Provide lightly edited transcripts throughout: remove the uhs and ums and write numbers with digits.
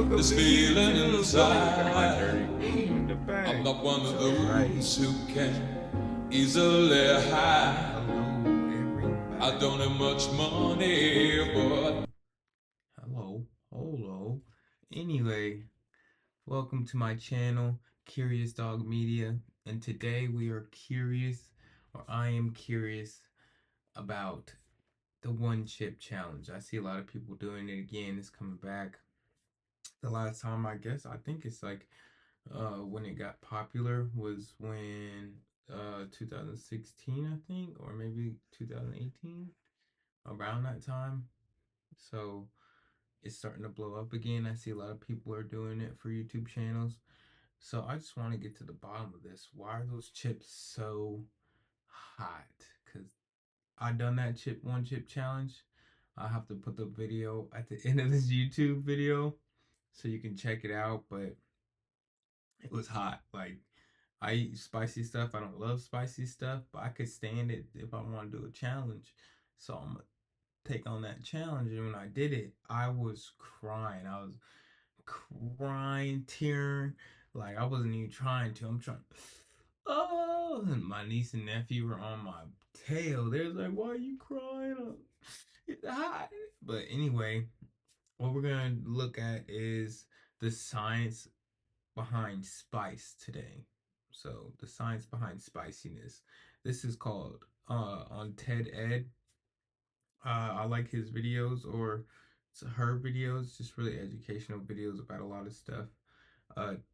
this feeling inside. I'm not one of those who can easily hide. I don't have much money, but hello. Anyway, welcome to my channel, Curious Dog Media, and today we are curious, or I am curious about the one chip challenge. I see a lot of people doing it again. It's coming back. The last time I think it's like when it got popular was when 2016 I think, or maybe 2018, around that time. So it's starting to blow up again. I see a lot of people are doing it for YouTube channels. So I just want to get to the bottom of this. Why are those chips so hot? Because I done that one chip challenge. I have to put the video at the end of this YouTube video so you can check it out. But it was hot. Like, I eat spicy stuff. I don't love spicy stuff, but I could stand it if I want to do a challenge. So I'm gonna take on that challenge. And when I did it, I was crying. I was crying, tearing. Like, I wasn't even trying to. I'm trying. Oh, and my niece and nephew were on my tail. They're like, "Why are you crying? It's hot." But anyway, what we're gonna look at is the science behind spice today. So the science behind spiciness. This is called on TED Ed. I like his videos, or her videos, just really educational videos about a lot of stuff.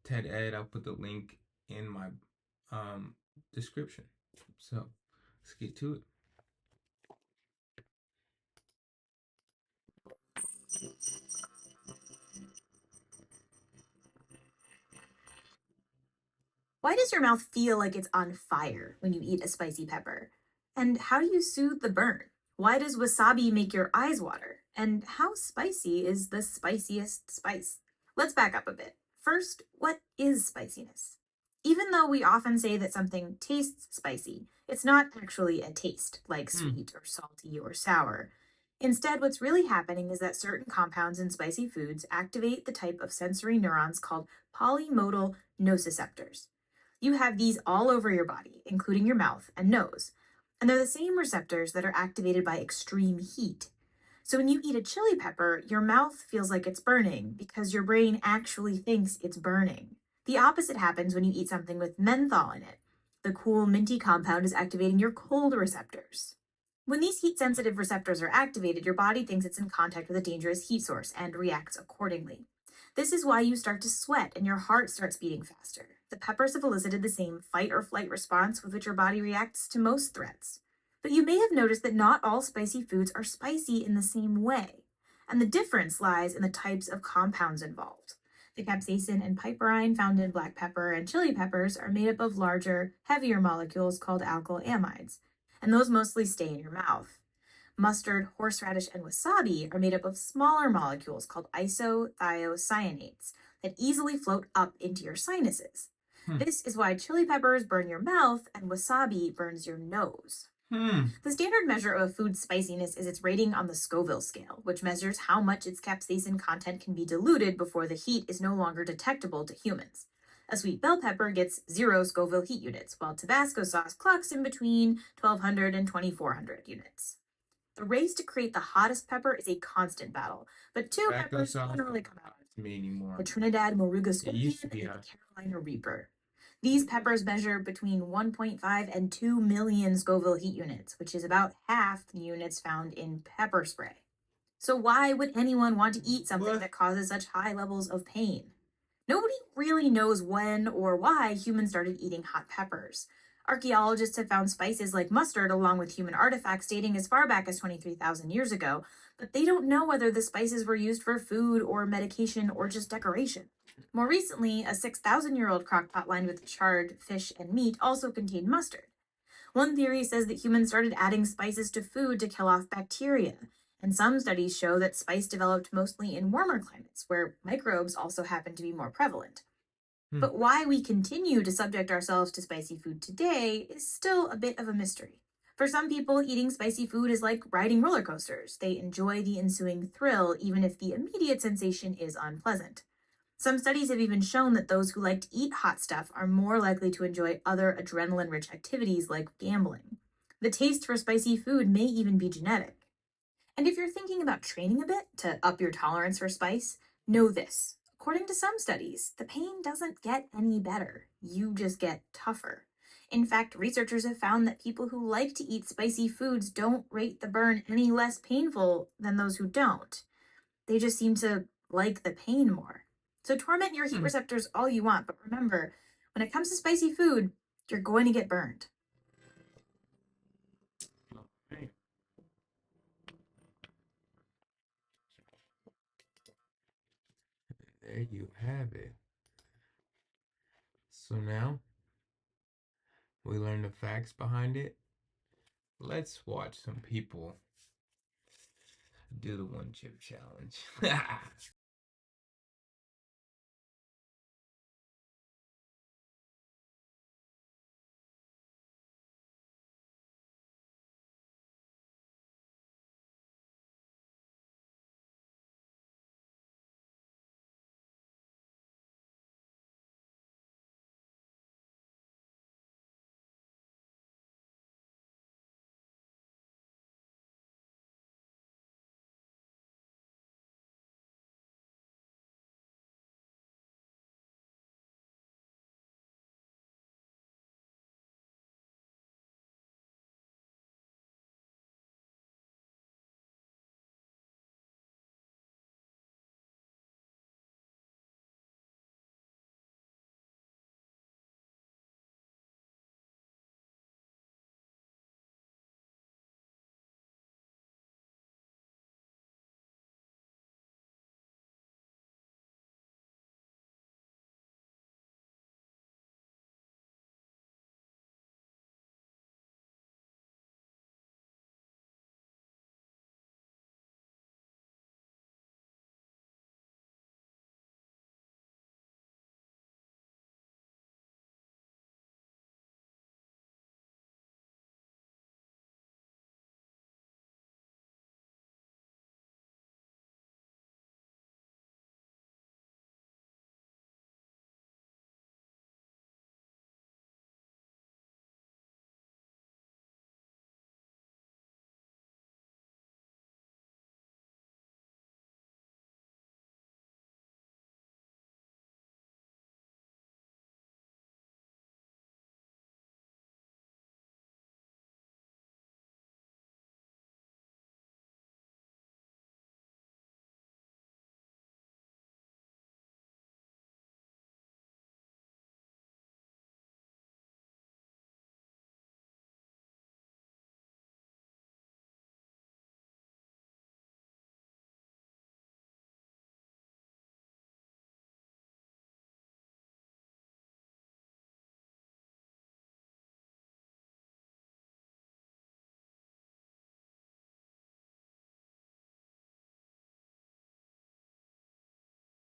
TED Ed, I'll put the link in my um, description. So let's get to it. Why does your mouth feel like it's on fire when you eat a spicy pepper? And how do you soothe the burn? Why does wasabi make your eyes water? And how spicy is the spiciest spice? Let's back up a bit. First, what is spiciness? Even though we often say that something tastes spicy, it's not actually a taste, like sweet or salty or sour. Instead, what's really happening is that certain compounds in spicy foods activate the type of sensory neurons called polymodal nociceptors. You have these all over your body, including your mouth and nose. And they're the same receptors that are activated by extreme heat. So when you eat a chili pepper, your mouth feels like it's burning because your brain actually thinks it's burning. The opposite happens when you eat something with menthol in it. The cool, minty compound is activating your cold receptors. When these heat sensitive receptors are activated, your body thinks it's in contact with a dangerous heat source and reacts accordingly. This is why you start to sweat and your heart starts beating faster. The peppers have elicited the same fight or flight response with which your body reacts to most threats. But you may have noticed that not all spicy foods are spicy in the same way, and the difference lies in the types of compounds involved. The capsaicin and piperine found in black pepper and chili peppers are made up of larger, heavier molecules called alkylamides, and those mostly stay in your mouth. Mustard, horseradish, and wasabi are made up of smaller molecules called isothiocyanates that easily float up into your sinuses. This is why chili peppers burn your mouth and wasabi burns your nose. The standard measure of a food's spiciness is its rating on the Scoville scale, which measures how much its capsaicin content can be diluted before the heat is no longer detectable to humans. A sweet bell pepper gets 0 Scoville heat units, while Tabasco sauce clocks in between 1200 and 2400 units. The race to create the hottest pepper is a constant battle, but two peppers generally come out: the Trinidad Moruga Scorpion and the Carolina Reaper. These peppers measure between 1.5 and 2 million Scoville heat units, which is about half the units found in pepper spray. So why would anyone want to eat something that causes such high levels of pain? Nobody really knows when or why humans started eating hot peppers. Archaeologists have found spices like mustard along with human artifacts dating as far back as 23,000 years ago, but they don't know whether the spices were used for food or medication or just decoration. More recently, a 6,000-year-old crockpot lined with charred fish and meat also contained mustard. One theory says that humans started adding spices to food to kill off bacteria, and some studies show that spice developed mostly in warmer climates, where microbes also happen to be more prevalent. But why we continue to subject ourselves to spicy food today is still a bit of a mystery. For some people, eating spicy food is like riding roller coasters. They enjoy the ensuing thrill, even if the immediate sensation is unpleasant. Some studies have even shown that those who like to eat hot stuff are more likely to enjoy other adrenaline rich activities like gambling. The taste for spicy food may even be genetic. And if you're thinking about training a bit to up your tolerance for spice, know this. According to some studies, the pain doesn't get any better. You just get tougher. In fact, researchers have found that people who like to eat spicy foods don't rate the burn any less painful than those who don't. They just seem to like the pain more. So torment your heat receptors all you want, but remember, when it comes to spicy food, you're going to get burned. There you have it. So now we learned the facts behind it. Let's watch some people do the one chip challenge.